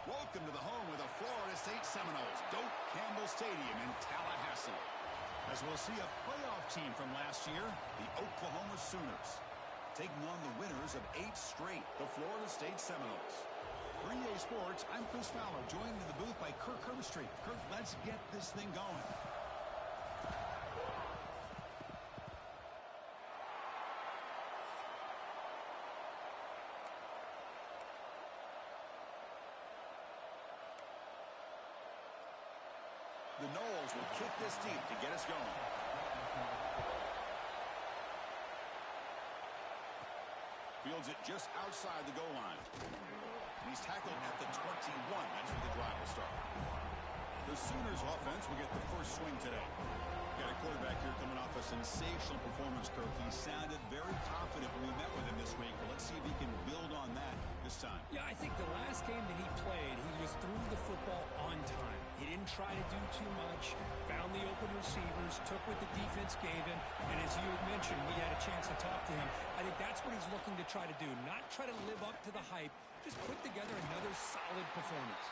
Welcome to the home of the Florida State Seminoles, Doak Campbell Stadium in Tallahassee. As we'll see a playoff team from last year, the Oklahoma Sooners, taking on the winners of 8 straight, the Florida State Seminoles. For EA Sports, I'm Chris Fowler, joined in the booth by Kirk Herbstreit. Kirk, let's get this thing going. The Noles will kick this deep to get us going. Fields it just outside the goal line. And he's tackled at the 21. That's where the drive will start. The Sooners offense will get the first swing today. Got a quarterback here coming off a sensational performance, Kirk. He sounded very confident when we met with him this week. But let's see if he can build on that this time. Yeah, I think the last game that he played, he just threw the football on time. He didn't try to do too much, found the open receivers, took what the defense gave him, and as you had mentioned, we had a chance to talk to him. I think that's what he's looking to try to do, not try to live up to the hype, just put together another solid performance.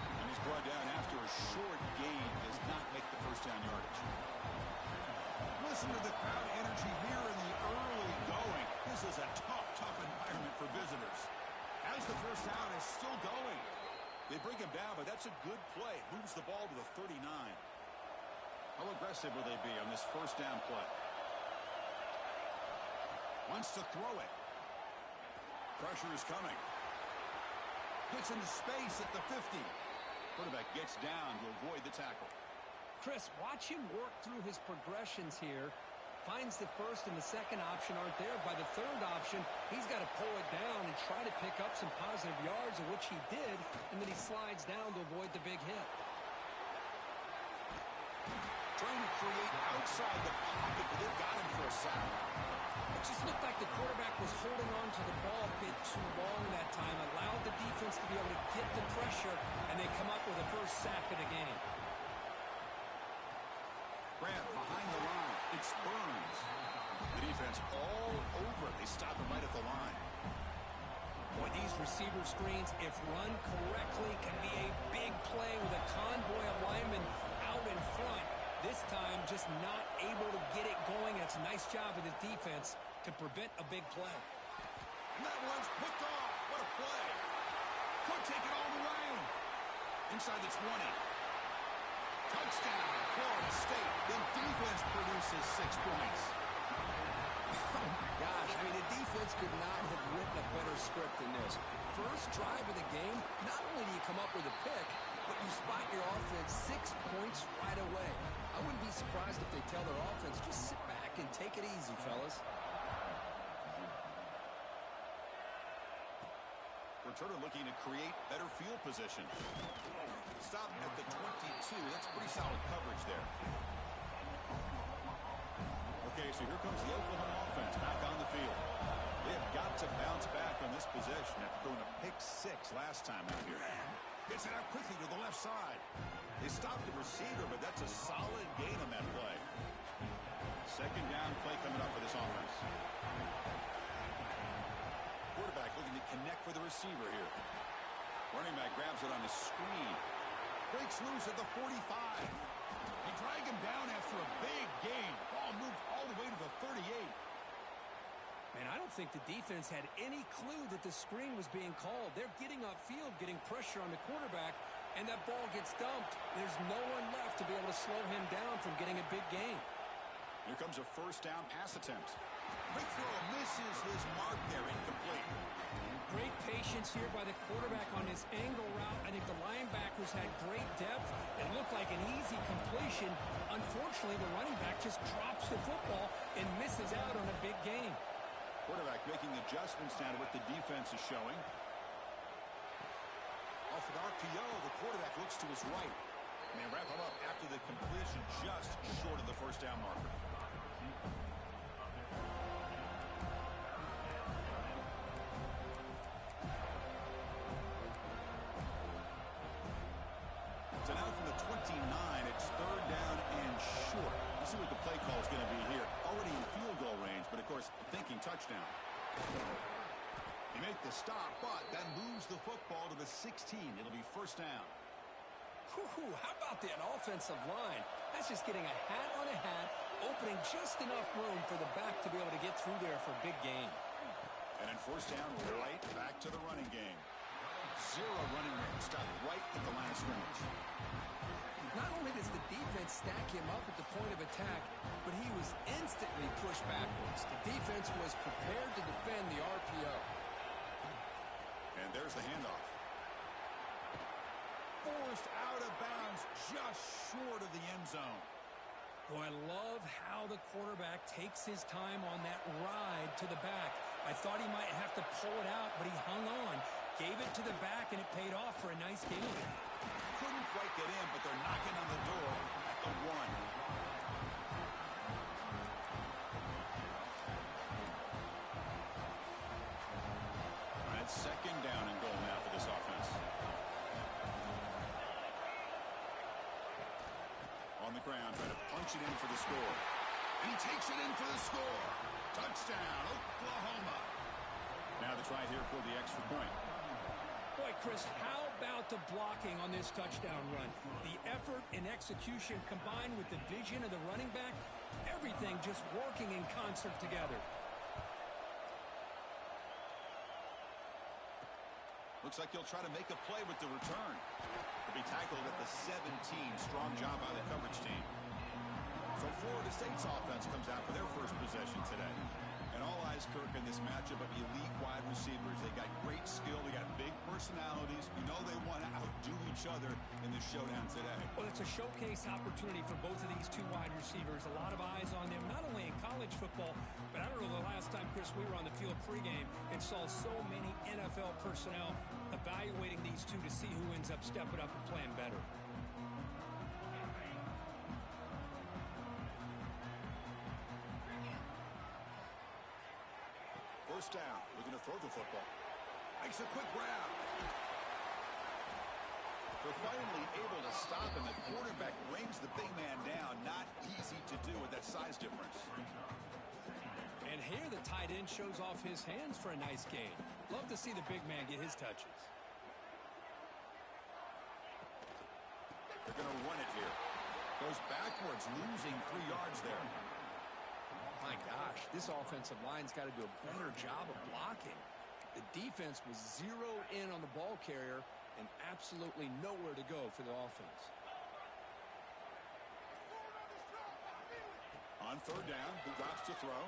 And he's brought down after a short gain, does not make the first down yardage. Listen to the crowd energy here in the early going. This is a tough environment for visitors. As the first down is still going. They bring him down, but that's a good play. Moves the ball to the 39. How aggressive will they be on this first down play? Wants to throw it. Pressure is coming. Gets into space at the 50. Quarterback gets down to avoid the tackle. Chris, watch him work through his progressions here. Finds the first and the second option aren't there. By the third option, he's got to pull it down and try to pick up some positive yards, of which he did, and then he slides down to avoid the big hit. Trying to create outside the pocket, but they've got him for a sack. It just looked like the quarterback was holding on to the ball a bit too long that time, allowed the defense to be able to get the pressure, and they come up with the first sack of the game. Grant behind the line. It's Burns. The defense all over. They stop him right at the line. Boy, these receiver screens, if run correctly, can be a big play with a convoy of linemen out in front. This time, just not able to get it going. It's a nice job of the defense to prevent a big play. And that one's picked off. What a play. Could take it all the way. Inside the 20. Touchdown, Florida State. The defense produces 6 points. Oh, my gosh. I mean, the defense could not have written a better script than this. First drive of the game, not only do you come up with a pick, but you spot your offense 6 points right away. I wouldn't be surprised if they tell their offense, just sit back and take it easy, fellas. Returner looking to create better field position. Stop at the 22. That's pretty solid coverage there. Okay, so here comes the Oklahoma offense back on the field. They have got to bounce back on this possession after throwing a pick 6 last time out here. Gets it out quickly to the left side. They stopped the receiver, but that's a solid gain on that play. Second down play coming up for this offense. Quarterback looking to connect with the receiver here. Running back grabs it on the screen. Breaks loose at the 45. They drag him down after a big gain. Ball moved all the way to the 38. Man, I don't think the defense had any clue that the screen was being called. They're getting upfield, getting pressure on the quarterback, and that ball gets dumped. There's no one left to be able to slow him down from getting a big gain. Here comes a first down pass attempt. Quick throw misses his mark there, incomplete. Great patience here by the quarterback on his angle route. I think the linebackers had great depth. It looked like an easy completion. Unfortunately, the running back just drops the football and misses out on a big gain. Quarterback making adjustments now to what the defense is showing. Off an RPO, the quarterback looks to his right. And they wrap him up after the completion just short of the first down marker. So now from the 29, it's third down and short. Let's see what the play call is going to be here. Already in field goal range, but of course, thinking touchdown. He make the stop, but that moves the football to the 16. It'll be first down. Whew, how about that offensive line? That's just getting a hat on a hat, opening just enough room for the back to be able to get through there for a big gain. And then first down, right back to the running game. Zero running room. Stop right at the line of scrimmage. Not only does the defense stack him up at the point of attack, but he was instantly pushed backwards. The defense was prepared to defend the RPO. And there's the handoff. Forced out of bounds just short of the end zone. Boy, I love how the quarterback takes his time on that ride to the back. I thought he might have to pull it out, but he hung on, gave it to the back, and it paid off for a nice game. Couldn't quite get in, but they're knocking on the door at the 1. All right, second down and goal now for this offense. On the ground, trying to punch it in for the score. And he takes it in for the score. Touchdown, Oklahoma. Now the try here for the extra point. Boy, Chris, how about the blocking on this touchdown run? The effort and execution combined with the vision of the running back, everything just working in concert together. Looks like he'll try to make a play with the return. He'll be tackled at the 17. Strong job by the coverage team. So Florida State's offense comes out for their first possession today. And all eyes, Kirk, in this matchup of elite wide receivers. They got great skill. They got big personalities. You know they want to outdo each other in this showdown today. Well, it's a showcase opportunity for both of these two wide receivers. A lot of eyes on them, not only in college football, but I don't know the last time, Chris, we were on the field pregame and saw so many NFL personnel evaluating these two to see who ends up stepping up and playing better. First down, looking to throw the football. Makes a quick grab. They're finally able to stop him. The quarterback brings the big man down. Not easy to do with that size difference. And here the tight end shows off his hands for a nice gain. Love to see the big man get his touches. They're going to run it here. Goes backwards, losing 3 yards there. My gosh, this offensive line's got to do a better job of blocking. The defense was zeroed in on the ball carrier and absolutely nowhere to go for the offense. On third down, he drops to throw.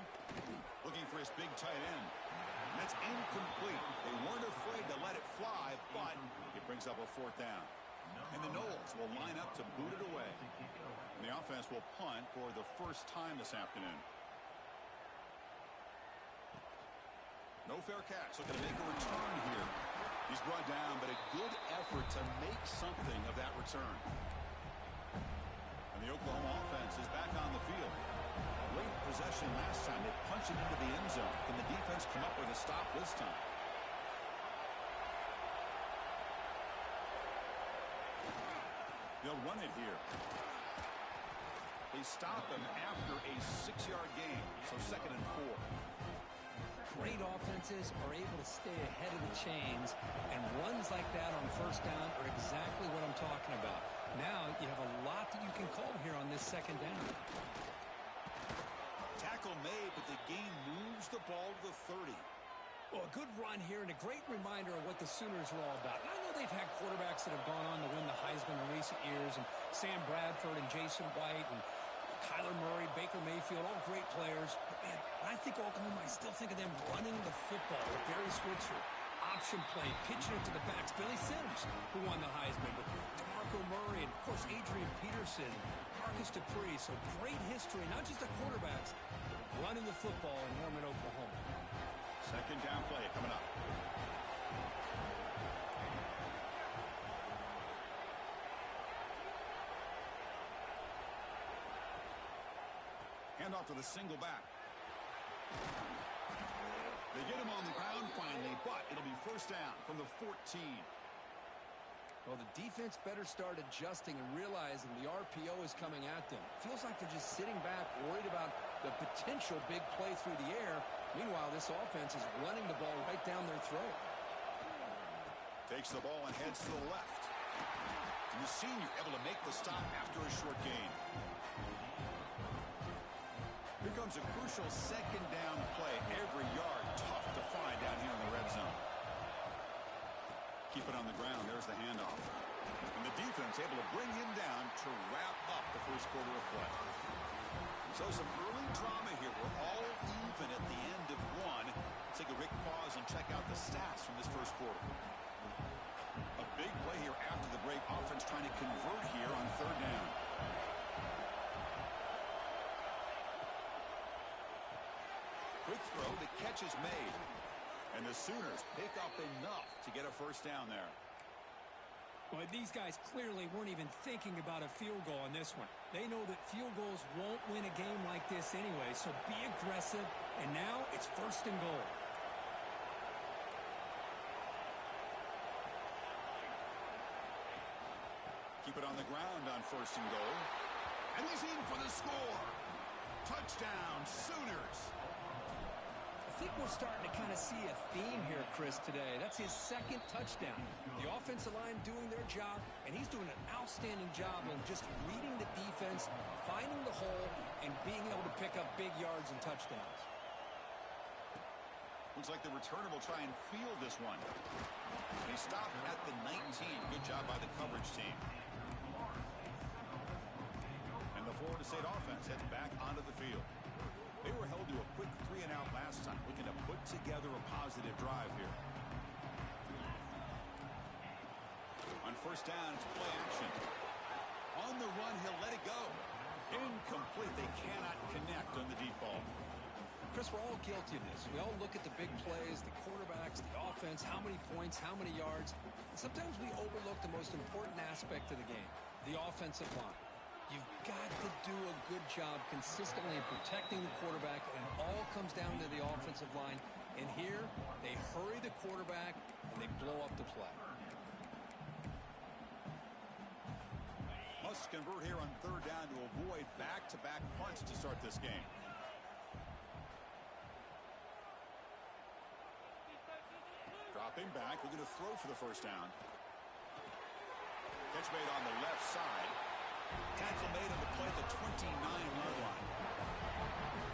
Looking for his big tight end. And that's incomplete. They weren't afraid to let it fly, but it brings up a fourth down. And the Noles will line up to boot it away. And the offense will punt for the first time this afternoon. No fair catch. Looking to make a return here. He's brought down, but a good effort to make something of that return. And the Oklahoma offense is back on the field. Great possession last time. They punched it into the end zone. Can the defense come up with a stop this time? They'll run it here. They stop him after a 6-yard gain. So 2nd and 4. Great offenses are able to stay ahead of the chains, and runs like that on first down are exactly what I'm talking about. Now you have a lot that you can call here on this second down. Tackle made, but the gain moves the ball to the 30. Well, a good run here and a great reminder of what the Sooners are all about. And I know they've had quarterbacks that have gone on to win the Heisman in recent years, and Sam Bradford and Jason White and Kyler Murray, Baker Mayfield, all great players. But, man, when I think Oklahoma, I still think of them running the football with Barry Switzer. Option play, pitching it to the backs. Billy Sims, who won the Heisman. But DeMarco Murray and, of course, Adrian Peterson, Marcus Dupree. So great history, not just the quarterbacks, but running the football in Norman, Oklahoma. Second down play coming up. Handoff to the single back. They get him on the ground finally, but it'll be first down from the 14. Well, the defense better start adjusting and realizing the RPO is coming at them. Feels like they're just sitting back, worried about the potential big play through the air. Meanwhile, this offense is running the ball right down their throat. Takes the ball and heads to the left. And the senior able to make the stop after a short gain. Here comes a crucial second down play. Every yard tough to find down here in the red zone. Keep it on the ground. There's the handoff. And the defense able to bring him down to wrap up the first quarter of play. So some early drama here. We're all even at the end of one. Let's take a quick pause and check out the stats from this first quarter. A big play here after the break. Offense trying to convert here on third down. Quick throw. The catch is made. And the Sooners pick up enough to get a first down there. Well, these guys clearly weren't even thinking about a field goal on this one. They know that field goals won't win a game like this anyway, so be aggressive. And now it's first and goal. Keep it on the ground on first and goal. And he's in for the score. Touchdown, Sooners. I think we're starting to kind of see a theme here, Chris, today. That's his second touchdown. The offensive line doing their job, and he's doing an outstanding job of just reading the defense, finding the hole, and being able to pick up big yards and touchdowns. Looks like the returner will try and field this one. He stopped at the 19. Good job by the coverage team. And the Florida State offense heads back onto the field. They were held to a quick 3-and-out last time, looking to put together a positive drive here. On first down, it's play action. On the run, he'll let it go. Incomplete. They cannot connect on the deep ball. Chris, we're all guilty of this. We all look at the big plays, the quarterbacks, the offense, how many points, how many yards. And sometimes we overlook the most important aspect of the game, the offensive line. You've got to do a good job consistently in protecting the quarterback, and it all comes down to the offensive line. And here, they hurry the quarterback, and they blow up the play. Must convert here on third down to avoid back-to-back punts to start this game. Dropping back, looking to throw for the first down. Catch made on the left side. Tackle made on the play at the 29-yard line.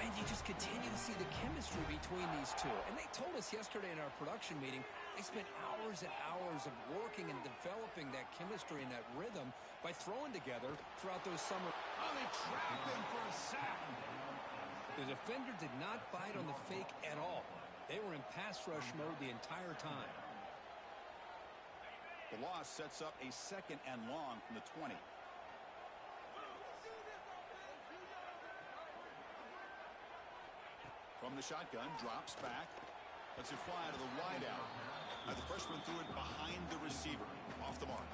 And you just continue to see the chemistry between these two. And they told us yesterday in our production meeting, they spent hours and hours of working and developing that chemistry and that rhythm by throwing together throughout those summer. Oh, they trapped him for a sack. The defender did not bite on the fake at all. They were in pass rush mode the entire time. The loss sets up a second and long from the 20. From the shotgun, drops back. Lets it fly to the wideout. Now the freshman threw it behind the receiver. Off the mark.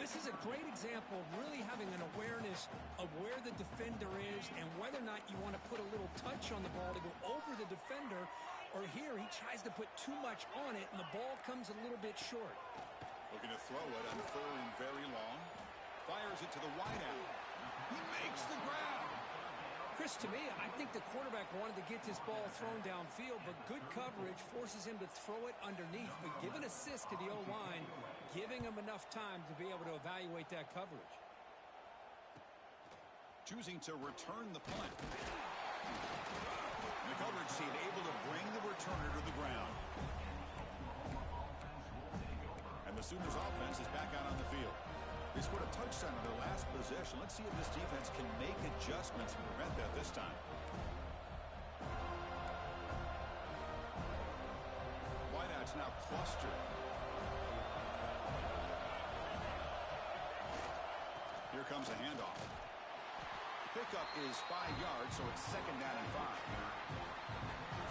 This is a great example of really having an awareness of where the defender is and whether or not you want to put a little touch on the ball to go over the defender, or here he tries to put too much on it and the ball comes a little bit short. Looking to throw it on third and very long. Fires it to the wideout. He makes the grab. Chris, to me, I think the quarterback wanted to get this ball thrown downfield, but good coverage forces him to throw it underneath. But give an assist to the O-line, giving him enough time to be able to evaluate that coverage. Choosing to return the punt. And the coverage team able to bring the returner to the ground. And the Sooners offense is back out on the field. They scored a touchdown in their last possession. Let's see if this defense can make adjustments and prevent that this time. Wideout's now clustered. Here comes a handoff. Pickup is 5 yards, so it's second down and 5.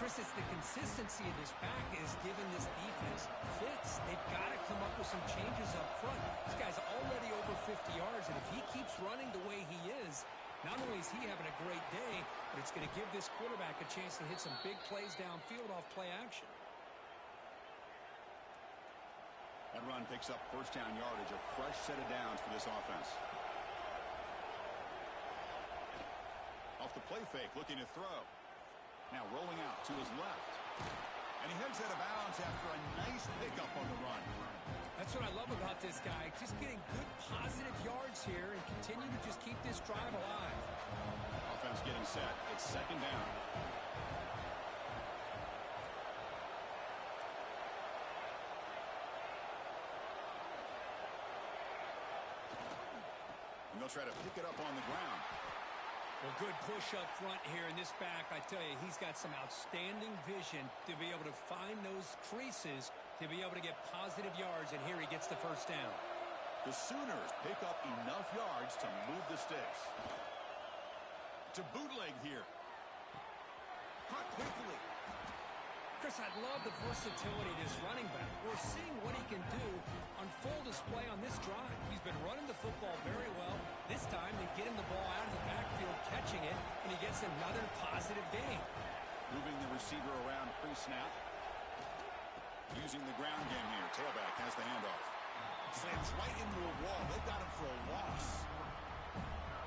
Chris, it's the consistency of this back is giving this defense fits. They've got to come up with some changes up front. This guy's already over 50 yards, and if he keeps running the way he is, not only is he having a great day, but it's going to give this quarterback a chance to hit some big plays downfield off play action. And run picks up first down yardage, a fresh set of downs for this offense. Off the play fake, looking to throw. Now rolling out to his left. And he heads out of bounds after a nice pickup on the run. That's what I love about this guy. Just getting good positive yards here and continue to just keep this drive alive. Offense getting set. It's second down. And they'll try to pick it up on the ground. Well, good push up front here in this back. I tell you, he's got some outstanding vision to be able to find those creases, to be able to get positive yards, and here he gets the first down. The Sooners pick up enough yards to move the sticks. To bootleg here. Caught quickly. Chris, I love the versatility of this running back. We're seeing what he can do on full display on this drive. He's been running the football very well. This time they get him the ball out of the backfield, catching it, and he gets another positive gain. Moving the receiver around pre-snap. Using the ground game here. Tailback has the handoff. Slams right into a wall. They've got him for a loss.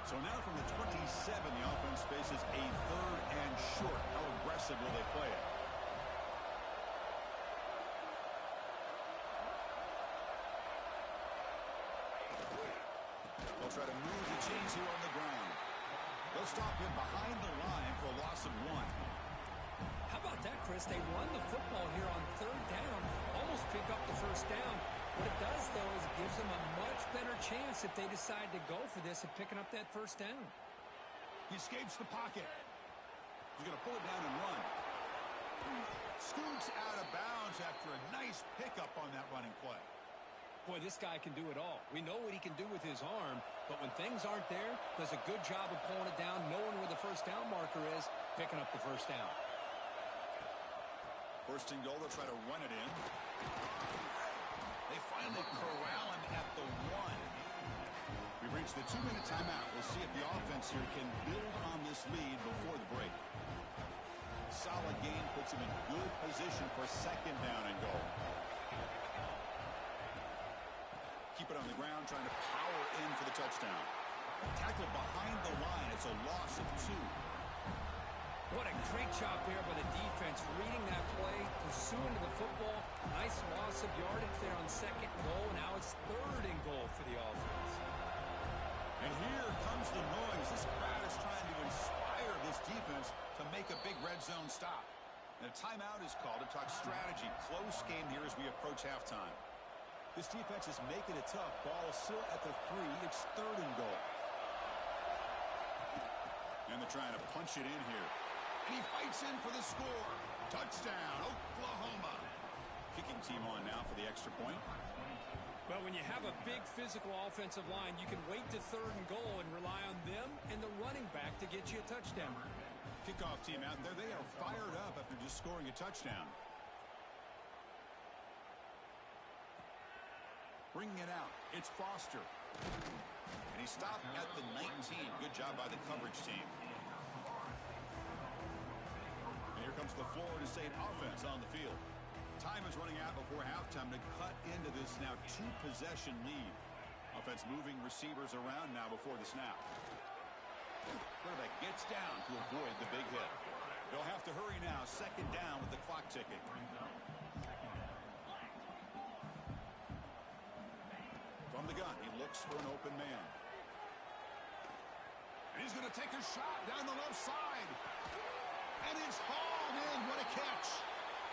So now from the 27, the offense faces a third and short. How aggressive will they play it? They'll try to move the chains here on the ground. They'll stop him behind the line for a loss of 1. How about that, Chris? They run the football here on third down, almost pick up the first down. What it does, though, is it gives them a much better chance if they decide to go for this of picking up that first down. He escapes the pocket. He's going to pull it down and run. Scoots out of bounds after a nice pickup on that running play. Boy, this guy can do it all. We know what he can do with his arm, but when things aren't there, does a good job of pulling it down, knowing where the first down marker is, picking up the first down. First and goal, they'll try to run it in. They finally corral him at the 1. We've reached the 2-minute timeout. We'll see if the offense here can build on this lead before the break. Solid gain puts him in good position for second down and goal. Keep it on the ground, trying to power in for the touchdown. Tackled behind the line. It's a loss of 2. What a great job there by the defense, reading that play, pursuing to the football. Nice loss of yardage there on second goal. Now it's third and goal for the offense. And here comes the noise. This crowd is trying to inspire this defense to make a big red zone stop. And a timeout is called to talk strategy. Close game here as we approach halftime. This defense is making it tough. Ball still at the 3. It's third and goal. And they're trying to punch it in here. And he fights in for the score. Touchdown, Oklahoma. Kicking team on now for the extra point. Well, when you have a big physical offensive line, you can wait to third and goal and rely on them and the running back to get you a touchdown. Kickoff team out there. They are fired up after just scoring a touchdown. Bringing it out. It's Foster. And he stopped at the 19. Good job by the coverage team. And here comes the Florida State offense on the field. Time is running out before halftime to cut into this now 2-possession lead. Offense moving receivers around now before the snap. Quarterback gets down to avoid the big hit. They'll have to hurry now. Second down with the clock ticking. From the gun, he looks for an open man. And he's going to take a shot down the left side. And it's hauled in. What a catch.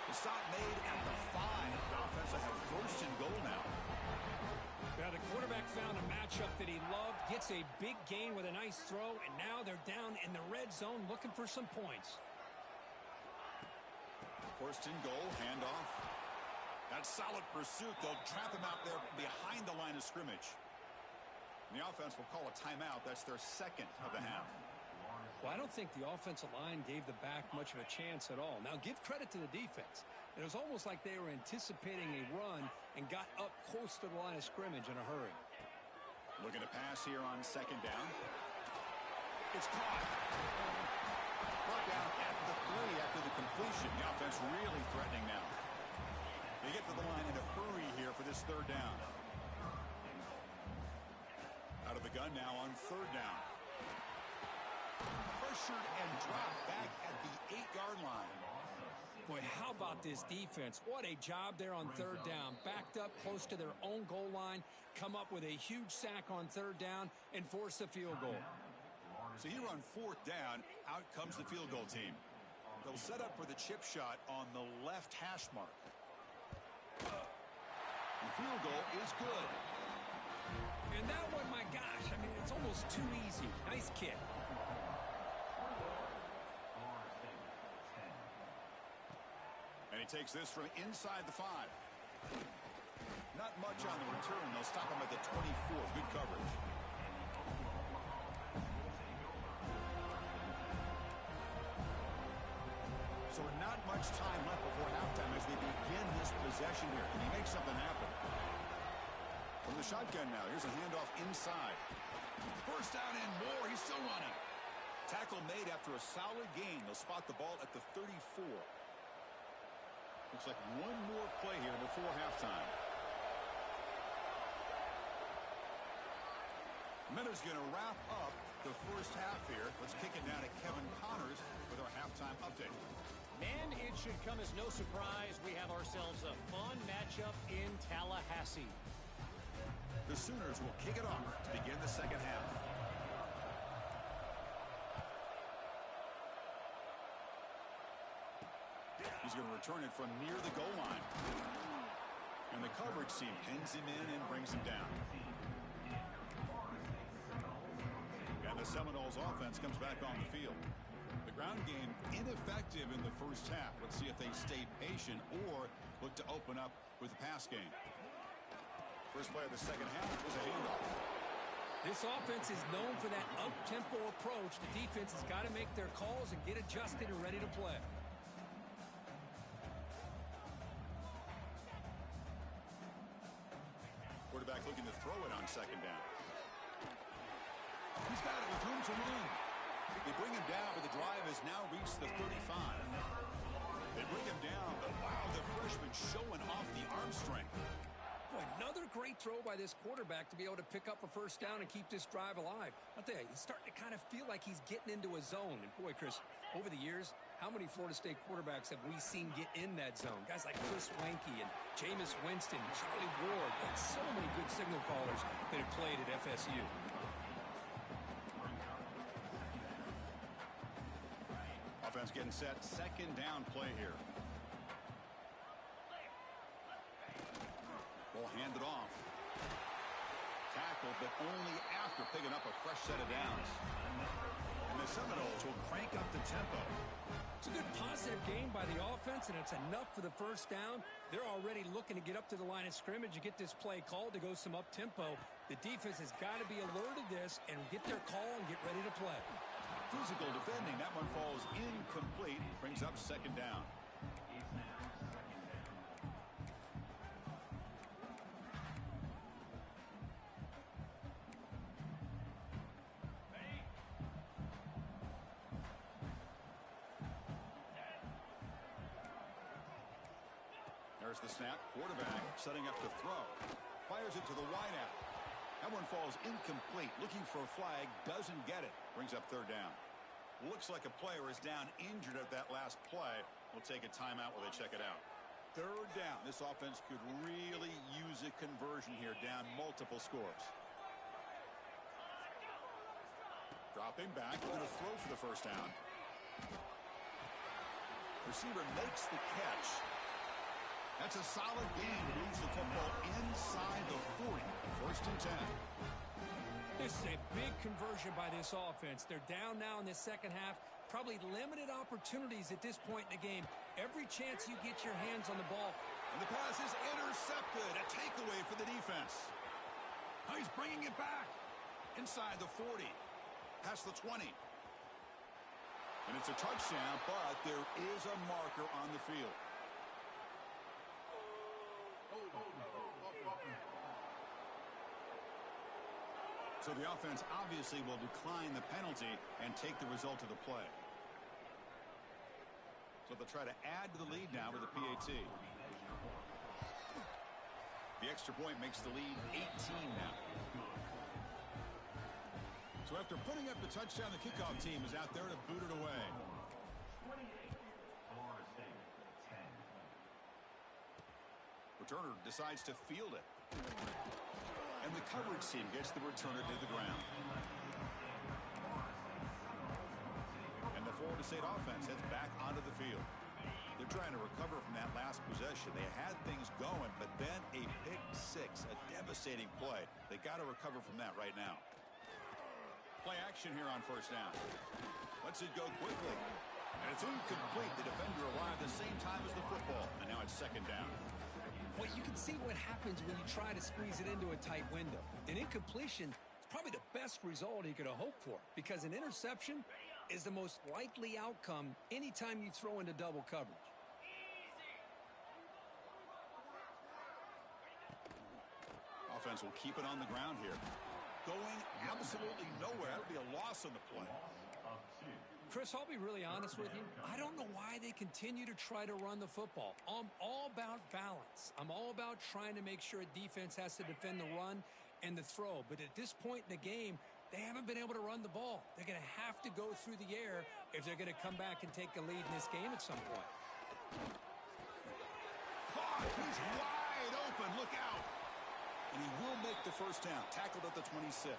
The stop made at the 5. The offense will have first and goal now. Now the quarterback found a matchup that he loved, gets a big gain with a nice throw, and now they're down in the red zone looking for some points. First and goal, handoff. That solid pursuit. They'll trap him out there behind the line of scrimmage. And the offense will call a timeout. That's their second of the half. Well, I don't think the offensive line gave the back much of a chance at all. Now, give credit to the defense. It was almost like they were anticipating a run and got up close to the line of scrimmage in a hurry. Looking to pass here on second down. It's caught. Brought down at the 3 after the completion. The offense really threatening now. They get to the line in a hurry here for this third down. Out of the gun now on third down. Pressured and dropped back at the 8-yard line. Boy, how about this defense? What a job there on third down. Backed up close to their own goal line, come up with a huge sack on third down, and force a field goal. So here on fourth down, out comes the field goal team. They'll set up for the chip shot on the left hash mark. The field goal is good. And that one, my gosh, I mean, it's almost too easy. Nice kick. And he takes this from inside the 5. Not much on the return. They'll stop him at the 24. Good coverage. So not much time left before halftime as they begin this possession here. Can he make something happen? From the shotgun now. Here's a handoff inside. First down and more. He's still running. Tackle made after a solid gain. They'll spot the ball at the 34. Looks like one more play here before halftime. Miller's going to wrap up the first half here. Let's kick it down to Kevin Connors with our halftime update. And it should come as no surprise. We have ourselves a fun matchup in Tallahassee. The Sooners will kick it off to begin the second half. He's going to return it from near the goal line. And the coverage team pins him in and brings him down. And the Seminoles offense comes back on the field. The ground game ineffective in the first half. Let's see if they stay patient or look to open up with the pass game. First play of the second half was a handoff. This offense is known for that up-tempo approach. The defense has got to make their calls and get adjusted and ready to play. Quarterback looking to throw it on second down. He's got it with room to run. They bring him down, but the drive has now reached the 35. They bring him down, but wow, the freshman showing off the arm strength. Boy, another great throw by this quarterback to be able to pick up a first down and keep this drive alive. I'll tell you, he's starting to kind of feel like he's getting into a zone. And boy, Chris, over the years, how many Florida State quarterbacks have we seen get in that zone? Guys like Chris Wanke and Jameis Winston, Charlie Ward, and so many good signal callers that have played at FSU. Offense getting set. Second down play here. Ball handed off. Tackled, but only after picking up a fresh set of downs. And the Seminoles will crank up the tempo. It's a good positive game by the offense, and it's enough for the first down. They're already looking to get up to the line of scrimmage and get this play called to go some up-tempo. The defense has got to be alert of this and get their call and get ready to play. Physical defending. That one falls incomplete. Brings up second down. There's the snap. Quarterback setting up to throw. Fires it to the wideout. That one falls incomplete. Looking for a flag. Doesn't get it. Brings up third down. Looks like a player is down injured at that last play. We'll take a timeout while they check it out. Third down. This offense could really use a conversion here. Down multiple scores. Dropping back. Going to throw for the first down. Receiver makes the catch. That's a solid gain. Moves the football inside the 40. First and 10. This is a big conversion by this offense. They're down now in the second half. Probably limited opportunities at this point in the game. Every chance you get your hands on the ball. And the pass is intercepted. A takeaway for the defense. Now he's bringing it back. Inside the 40. Past the 20. And it's a touchdown, but there is a marker on the field. So the offense obviously will decline the penalty and take the result of the play. So they'll try to add to the lead now with a PAT. The extra point makes the lead 18 now. So after putting up the touchdown, the kickoff team is out there to boot it away. Returner decides to field it. And the coverage team gets the returner to the ground. And the Florida State offense heads back onto the field. They're trying to recover from that last possession. They had things going, but then a pick six, a devastating play. They got to recover from that right now. Play action here on first down. Lets it go quickly. And it's incomplete. The defender arrived the same time as the football. And now it's second down. Well, you can see what happens when you try to squeeze it into a tight window. An incompletion is probably the best result he could have hoped for, because an interception is the most likely outcome anytime you throw into double coverage. Offense will keep it on the ground here. Going absolutely nowhere. That would be a loss on the play. Chris, I'll be really honest with you. I don't know why they continue to try to run the football. I'm all about balance. I'm all about trying to make sure a defense has to defend the run and the throw. But at this point in the game, they haven't been able to run the ball. They're going to have to go through the air if they're going to come back and take a lead in this game at some point. Caught! He's wide open. Look out! And he will make the first down. Tackled at the 26.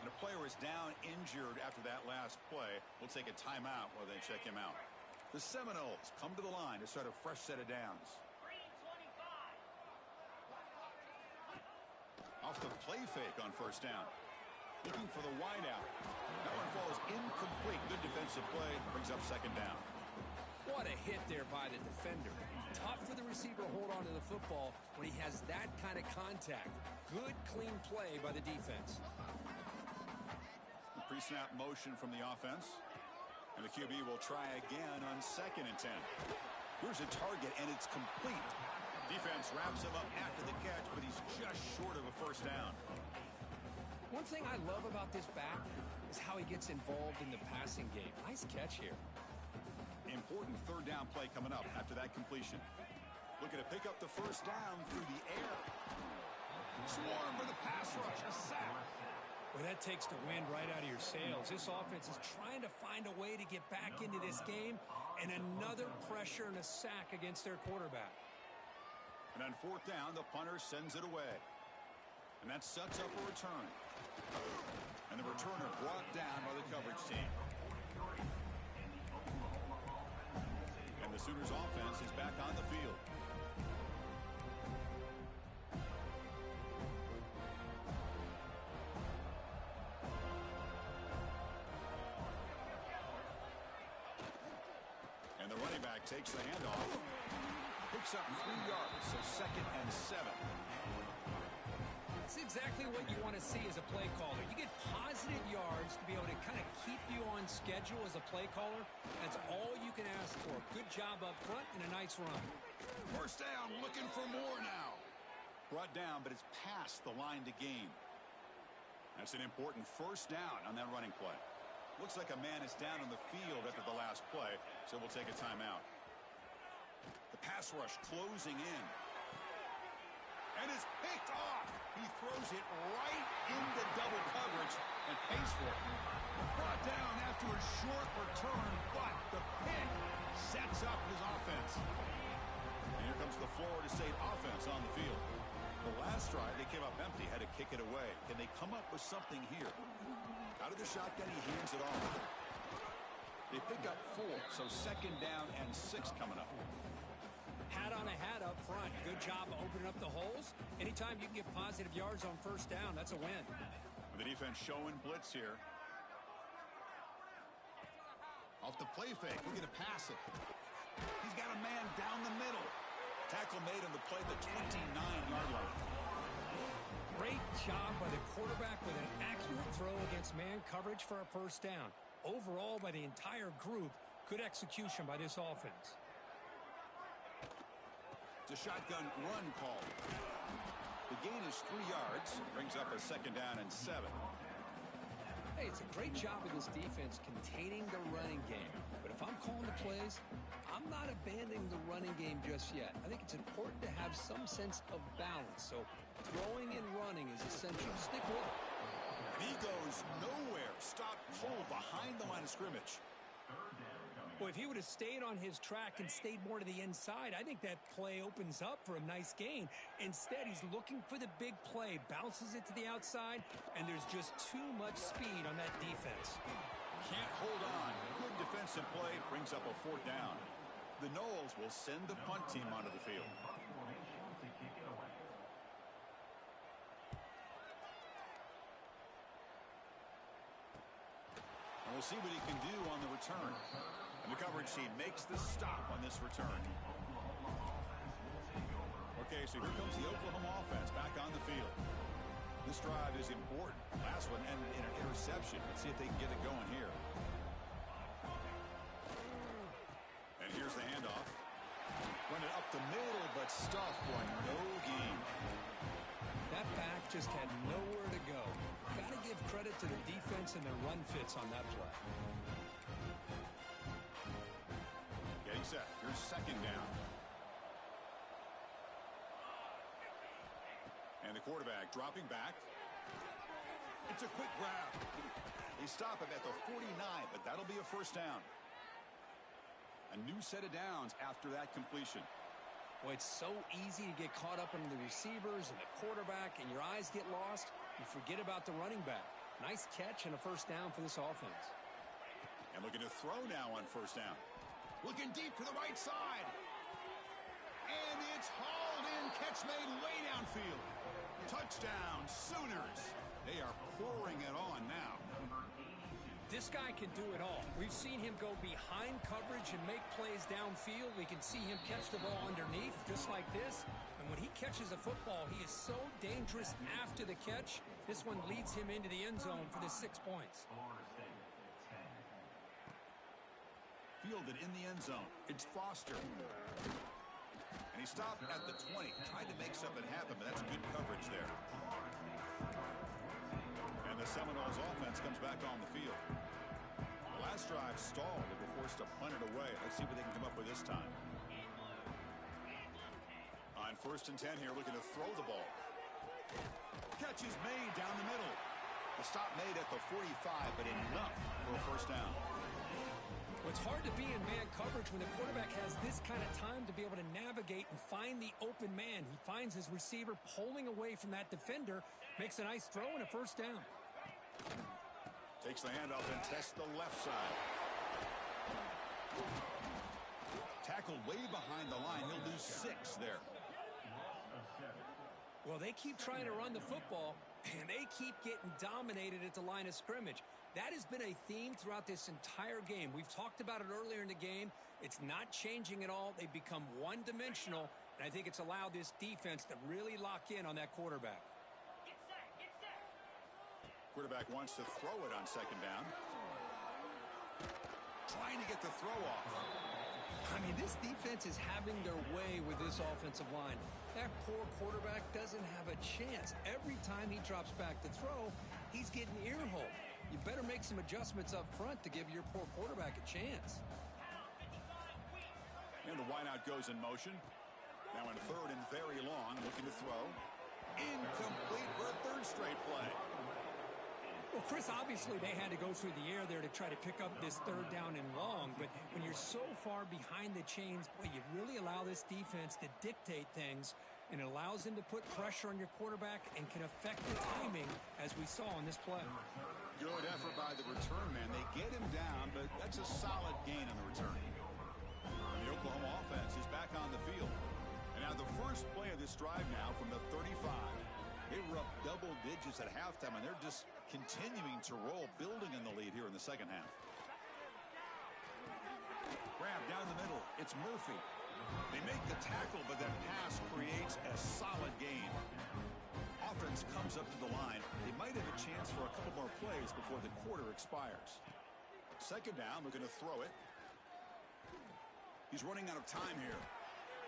And a player is down injured after that last play. We'll take a timeout while they check him out. The Seminoles come to the line to start a fresh set of downs. Off the play fake on first down. Looking for the wideout. That one falls incomplete. Good defensive play. Brings up second down. What a hit there by the defender. Tough for the receiver to hold on to the football when he has that kind of contact. Good, clean play by the defense. Pre-snap motion from the offense. And the QB will try again on 2nd and 10. Here's a target, and it's complete. Defense wraps him up after the catch, but he's just short of a first down. One thing I love about this back is how he gets involved in the passing game. Nice catch here. Important third down play coming up after that completion. Looking to pick up the first down through the air. Swarm for the pass rush. A sack. Well, that takes the wind right out of your sails. This offense is trying to find a way to get back into this game, and another pressure and a sack against their quarterback. And on fourth down, the punter sends it away. And that sets up a return. And the returner brought down by the coverage team. And the Sooners offense is back on the field. And the running back takes the handoff. Picks up 3 yards, so 2nd and 7. It's exactly what you want to see as a play caller. You get positive yards to be able to kind of keep you on schedule as a play caller. That's all you can ask for. Good job up front and a nice run. First down, looking for more now. Brought down, but it's past the line to gain. That's an important first down on that running play. Looks like a man is down on the field after the last play, so we'll take a timeout. The pass rush closing in. And it's picked off. He throws it right into double coverage and pays for it. Brought down after a short return, but the pick sets up his offense. And here comes the Florida State offense on the field. The last drive, they came up empty, had to kick it away. Can they come up with something here? Out of the shotgun, he hands it off. They pick up 4, so 2nd down and 6 coming up. Hat on a hat up front. Good job of opening up the holes. Anytime you can get positive yards on first down, that's a win. The defense showing blitz here. Off the play fake, looking to pass it. He's got a man down the middle. Tackle made on the play, the 29-yard line. Great job by the quarterback with an accurate throw against man coverage for a first down. Overall, by the entire group, good execution by this offense. It's a shotgun run call. The gain is 3 yards. Brings up a 2nd down and 7. Hey, it's a great job of this defense containing the running game. But if I'm calling the plays, I'm I'm not abandoning the running game just yet. I think it's important to have some sense of balance. So throwing and running is essential. Stick with it. And he goes nowhere. Stop cold behind the line of scrimmage. Well, if he would have stayed on his track and stayed more to the inside, I think that play opens up for a nice gain. Instead, he's looking for the big play, bounces it to the outside, and there's just too much speed on that defense. Can't hold on. Good defensive play brings up a 4th down. The Noles will send the punt team onto the field. And we'll see what he can do on the return. And the coverage team makes the stop on this return. Okay, so here comes the Oklahoma offense back on the field. This drive is important. Last one ended in an interception. Let's see if they can get it going here. And here's the handoff. Run it up the middle, but stuff for no gain. That back just had nowhere to go. Got to give credit to the defense and their run fits on that play. Getting set. Here's 2nd down. And the quarterback dropping back. It's a quick grab. They stop him at the 49, but that'll be a 1st down. A new set of downs after that completion. Well, it's so easy to get caught up in the receivers and the quarterback, and your eyes get lost. You forget about the running back. Nice catch and a 1st down for this offense. And looking to throw now on 1st down. Looking deep to the right side. And it's hauled in. Catch made way downfield. Touchdown, Sooners. They are pouring it on now. This guy can do it all. We've seen him go behind coverage and make plays downfield. We can see him catch the ball underneath just like this. And when he catches a football, he is so dangerous after the catch. This one leads him into the end zone for the 6 points. Fielded in the end zone. It's Foster. And he stopped at the 20. Tried to make something happen, but that's good coverage there. And the Seminoles offense comes back on the field. The last drive stalled. They were forced to punt it away. Let's see what they can come up with this time. On 1st and 10 here, looking to throw the ball. Catch is made down the middle. The stop made at the 45, but enough for a 1st down. Well, it's hard to be in man coverage when the quarterback has this kind of time to be able to navigate and find the open man. He finds his receiver pulling away from that defender, makes a nice throw and a 1st down. Takes the handoff and tests the left side. Tackled way behind the line. He'll lose 6 there. Well, they keep trying to run the football, and they keep getting dominated at the line of scrimmage. That has been a theme throughout this entire game. We've talked about it earlier in the game. It's not changing at all. They've become one-dimensional, and I think it's allowed this defense to really lock in on that quarterback. Quarterback wants to throw it on 2nd down. Trying to get the throw off. I mean, this defense is having their way with this offensive line. That poor quarterback doesn't have a chance. Every time he drops back to throw, he's getting ear-holed. You better make some adjustments up front to give your poor quarterback a chance. And the wideout goes in motion. Now in 3rd and very long, looking to throw. Incomplete for a 3rd straight play. Well, Chris, obviously they had to go through the air there to try to pick up this 3rd down and long, but when you're so far behind the chains, boy, you really allow this defense to dictate things, and it allows them to put pressure on your quarterback and can affect the timing, as we saw in this play. Good effort by the return man. They get him down, but that's a solid gain on the return. The Oklahoma offense is back on the field. And now the first play of this drive now from the 35. They were up double digits at halftime, and they're just continuing to roll, building in the lead here in the 2nd half. Grab down the middle. It's Murphy. They make the tackle, but that pass creates a solid gain. Offense comes up to the line. They might have a chance for a couple more plays before the quarter expires. 2nd down, looking to throw it. He's running out of time here.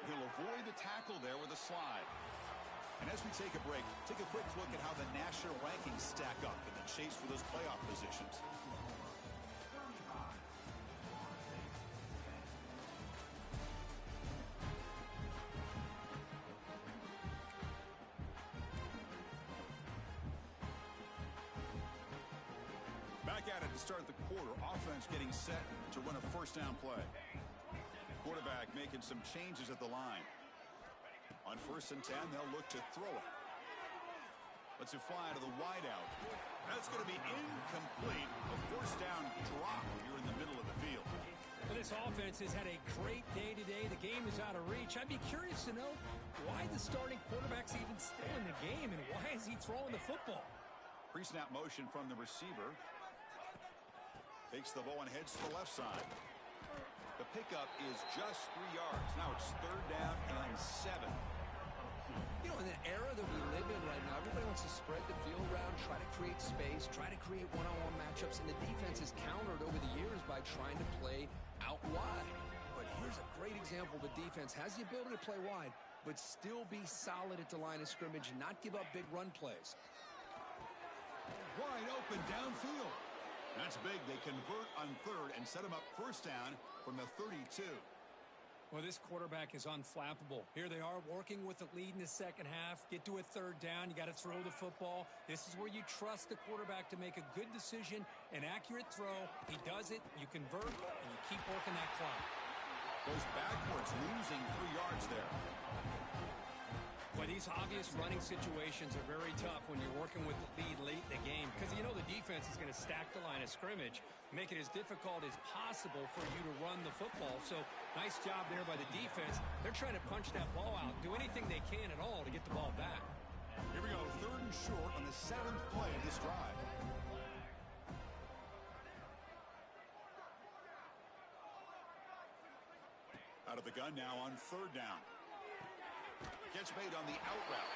He'll avoid the tackle there with a slide. And as we take a break, take a quick look at how the national rankings stack up in the chase for those playoff positions. at it to start the quarter. Offense getting set to run a first down play. Quarterback making some changes at the line. On 1st and 10, they'll look to throw it. Let's it fly to the wideout. That's going to be incomplete. A first down drop here in the middle of the field. Well, this offense has had a great day today. The game is out of reach. I'd be curious to know why the starting quarterback's even still in the game and why is he throwing the football? Pre-snap motion from the receiver. Takes the ball and heads to the left side. The pickup is just 3 yards. Now it's 3rd down and 7. You know, in the era that we live in right now, everybody wants to spread the field around, try to create space, try to create one-on-one matchups, and the defense has countered over the years by trying to play out wide. But here's a great example. The defense has the ability to play wide, but still be solid at the line of scrimmage and not give up big run plays. Wide open downfield. That's big. They convert on 3rd and set him up first down from the 32. Well, this quarterback is unflappable. Here they are working with the lead in the second half. Get to a 3rd down. You got to throw the football. This is where you trust the quarterback to make a good decision, an accurate throw. He does it. You convert, and you keep working that clock. Goes backwards, losing 3 yards there. Well, these obvious running situations are very tough when you're working with the lead late in the game because you know the defense is going to stack the line of scrimmage, make it as difficult as possible for you to run the football. So nice job there by the defense. They're trying to punch that ball out, do anything they can at all to get the ball back. Here we go, 3rd and short on the 7th play of this drive. Out of the gun now on 3rd down. Catch made on the out route.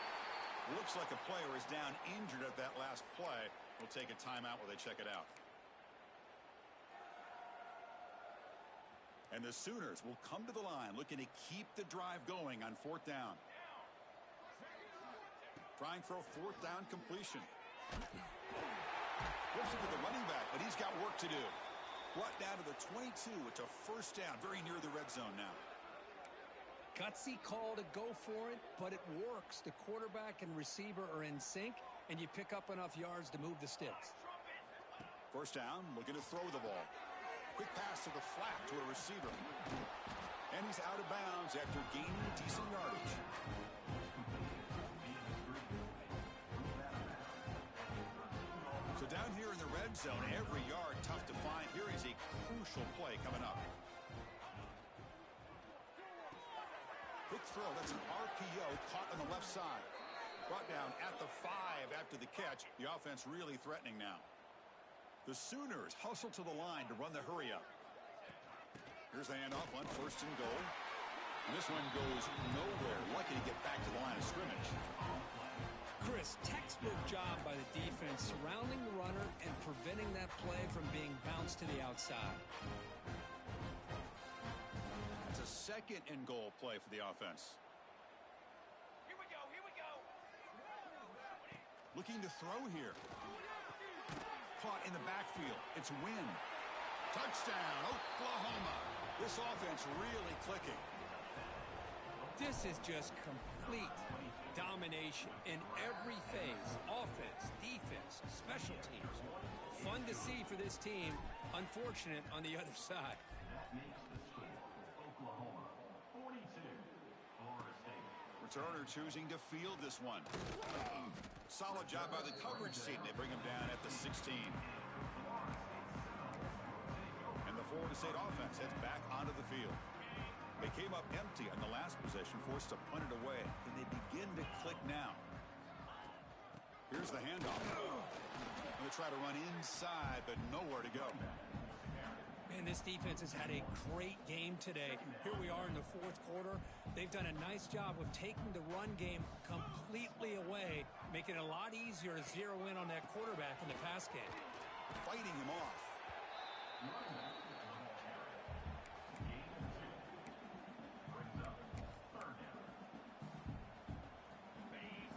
Looks like a player is down injured at that last play. We'll take a timeout while they check it out. And the Sooners will come to the line looking to keep the drive going on 4th down. Trying for a 4th down completion. Looks like the running back, but he's got work to do. Brought down to the 22. It's a first down, very near the red zone now. Gutsy call to go for it, but it works. The quarterback and receiver are in sync, and you pick up enough yards to move the sticks. First down, looking to throw the ball. Quick pass to the flat to a receiver. And he's out of bounds after gaining decent yardage. So down here in the red zone, every yard tough to find. Here is a crucial play coming up. Quick throw, that's an RPO caught on the left side. Brought down at the 5 after the catch. The offense really threatening now. The Sooners hustle to the line to run the hurry up. Here's the handoff on 1st and goal. And this one goes nowhere. Lucky to get back to the line of scrimmage. Chris, textbook job by the defense surrounding the runner and preventing that play from being bounced to the outside. That's a 2nd and goal play for the offense. Here we go, here we go. Looking to throw here. Caught in the backfield. It's Wynn. Touchdown, Oklahoma. This offense really clicking. This is just complete domination in every phase. Offense, defense, special teams. Fun to see for this team. Unfortunate on the other side. Returner choosing to field this one. Solid job by the coverage team. They bring him down at the 16. And the Florida State offense heads back onto the field. They came up empty on the last possession, forced to punt it away. And they begin to click now. Here's the handoff. They try to run inside, but nowhere to go. Man, this defense has had a great game today. Here we are in the 4th quarter. They've done a nice job of taking the run game completely away, making it a lot easier to zero in on that quarterback in the pass game. Fighting him off.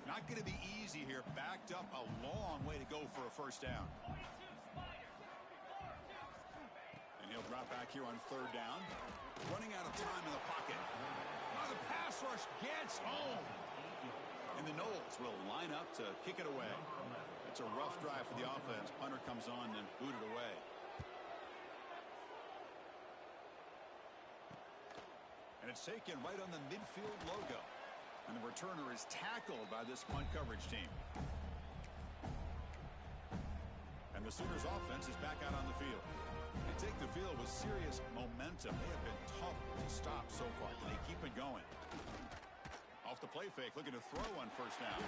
Not going to be easy here. Backed up a long way to go for a first down. And he'll drop back here on 3rd down. Running out of time in the pocket. Oh, the pass rush gets home. And the Knowles will line up to kick it away. It's a rough drive for the offense. Punter comes on and booted away. And it's taken right on the midfield logo. And the returner is tackled by this punt coverage team. And the Sooners offense is back out on the field. They take the field with serious momentum. They have been tough to stop so far. They keep it going. Off the play fake, looking to throw on first down.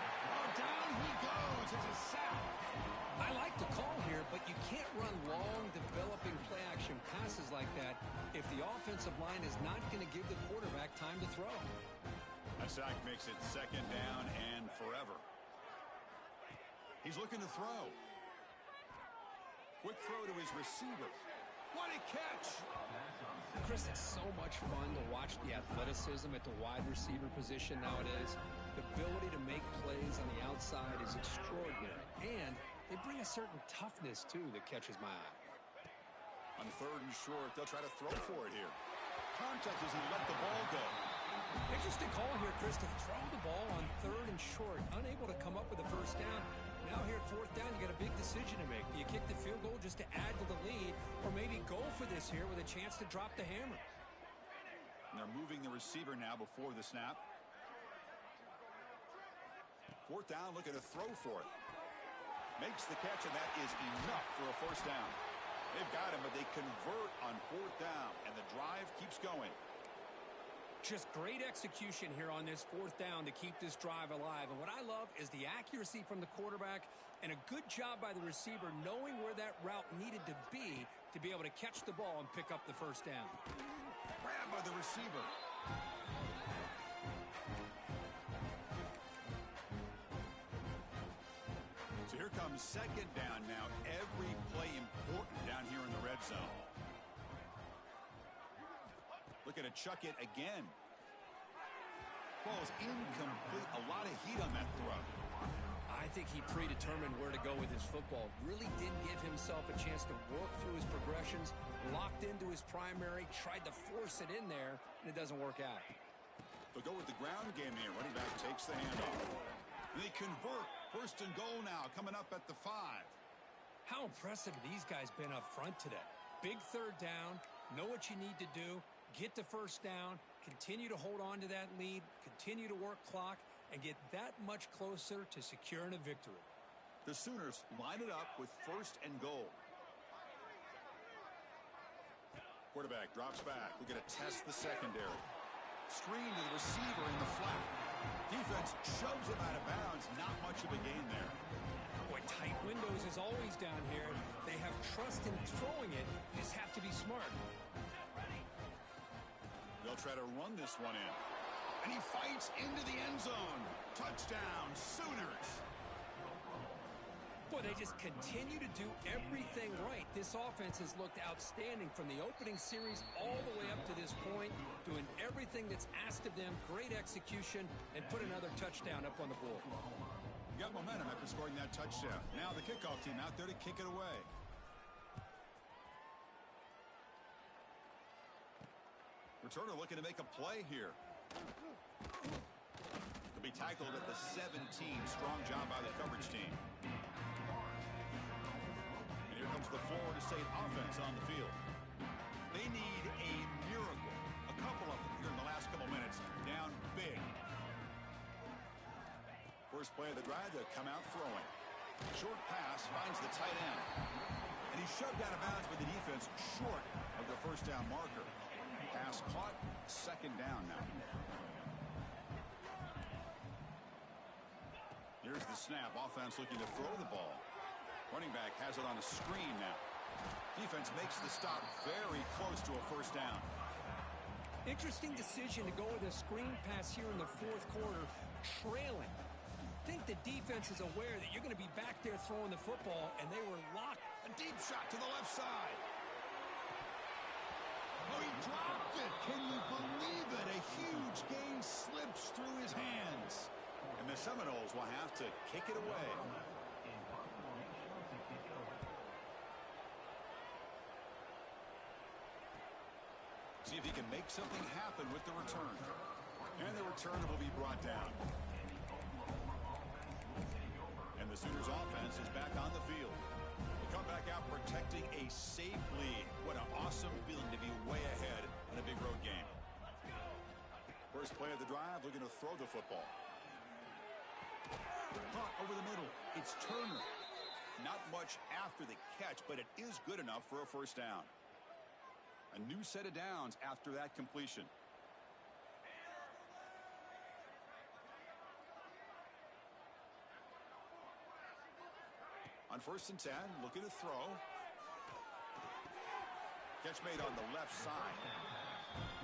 Oh, down he goes. It's a sack. I like the call here, but you can't run long, developing play-action passes like that if the offensive line is not going to give the quarterback time to throw. A sack makes it second down and forever. He's looking to throw. Quick throw to his receiver. What a catch! Chris, it's so much fun to watch the athleticism at the wide receiver position nowadays. The ability to make plays on the outside is extraordinary. And they bring a certain toughness, too, that catches my eye. On third and short, they'll try to throw for it here. Contact as he let the ball go. Interesting call here, Chris, to throw the ball on third and short. Unable to come up with a first down. Now here at fourth down, you got a big decision to make. Do you kick the field goal just to add to the lead, or maybe go for this here with a chance to drop the hammer? And they're moving the receiver now before the snap. Fourth down, looking to throw for it. Makes the catch, and that is enough for a first down. They've got him, but they convert on fourth down, and the drive keeps going. Just great execution here on this fourth down to keep this drive alive. And what I love is the accuracy from the quarterback and a good job by the receiver knowing where that route needed to be able to catch the ball and pick up the first down. Grab by the receiver. So here comes second down now. Every play important down here in the red zone. Looking to chuck it again. Ball's incomplete. A lot of heat on that throw. I think he predetermined where to go with his football. Really didn't give himself a chance to work through his progressions. Locked into his primary. Tried to force it in there, and it doesn't work out. They'll go with the ground game here. Running back takes the handoff. They convert. First and goal now. Coming up at the 5. How impressive have these guys been up front today? Big third down. Know what you need to do. Get the first down, continue to hold on to that lead, continue to work clock, and get that much closer to securing a victory. The Sooners line it up with first and goal. Quarterback drops back. We're going to test the secondary. Screen to the receiver in the flat. Defense shoves him out of bounds. Not much of a gain there. Boy, tight windows is always down here. They have trust in throwing it. You just have to be smart. They'll try to run this one in. And he fights into the end zone. Touchdown, Sooners. Boy, they just continue to do everything right. This offense has looked outstanding from the opening series all the way up to this point, doing everything that's asked of them, great execution, and put another touchdown up on the board. Got momentum after scoring that touchdown. Now the kickoff team out there to kick it away. Returner looking to make a play here. They'll be tackled at the 17. Strong job by the coverage team. And here comes the Florida State offense on the field. They need a miracle. A couple of them here in the last couple minutes. Down big. First play of the drive, they'll come out throwing. Short pass finds the tight end. And he's shoved out of bounds by the defense short of the first down marker. Pass caught, second down now. Here's the snap. Offense looking to throw the ball. Running back has it on a screen now. Defense makes the stop very close to a first down. Interesting decision to go with a screen pass here in the fourth quarter, trailing. I think the defense is aware that you're going to be back there throwing the football, and they were locked. A deep shot to the left side. Oh, he dropped it. Can you believe it? A huge gain slips through his hands. And the Seminoles will have to kick it away. See if he can make something happen with the return. And the return will be brought down. And the Sooners offense is back on the field. They come back out protecting a safe lead. What an awesome feeling to be way ahead in a big road game. First play of the drive, looking to throw the football. Caught over the middle. It's Turner. Not much after the catch, but it is good enough for a first down. A new set of downs after that completion. On 1st and 10, looking to throw. Catch made on the left side.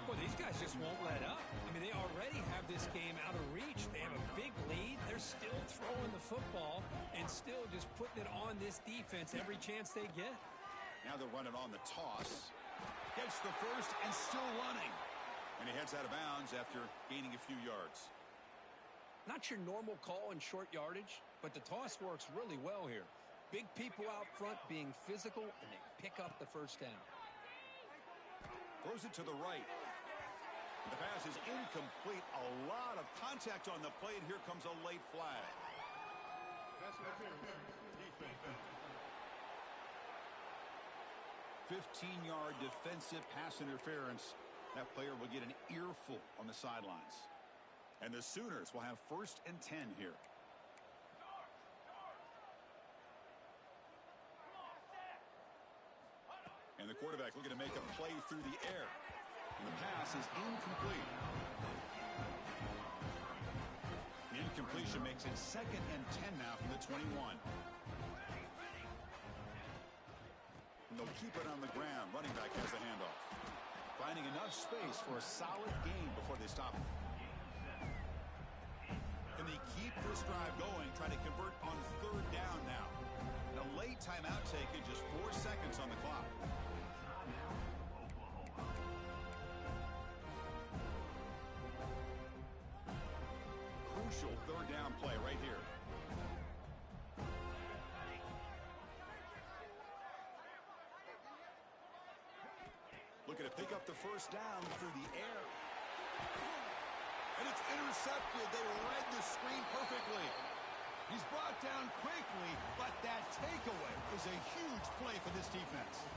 Boy, these guys just won't let up. I mean, they already have this game out of reach. They have a big lead. They're still throwing the football and still just putting it on this defense every chance they get. Now they're running on the toss. Gets the first and still running. And he heads out of bounds after gaining a few yards. Not your normal call in short yardage, but the toss works really well here. Big people out front being physical, and they pick up the first down. Throws it to the right. The pass is incomplete. A lot of contact on the play, and here comes a late flag. 15-yard defensive pass interference. That player will get an earful on the sidelines. And the Sooners will have 1st and 10 here. And the quarterback looking to make a play through the air. And the pass is incomplete. The incompletion makes it 2nd and 10 now from the 21. And they'll keep it on the ground. Running back has the handoff. Finding enough space for a solid gain before they stop him. And they keep this drive going, trying to convert on 3rd down now. And a late timeout taken, just 4 seconds on the clock. Crucial 3rd down play right here. Looking to pick up the first down through the air. And it's intercepted. They read the screen perfectly. He's brought down quickly, but that takeaway is a huge play for this defense.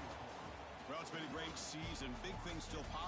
Well, it's been a great season. Big things still possible.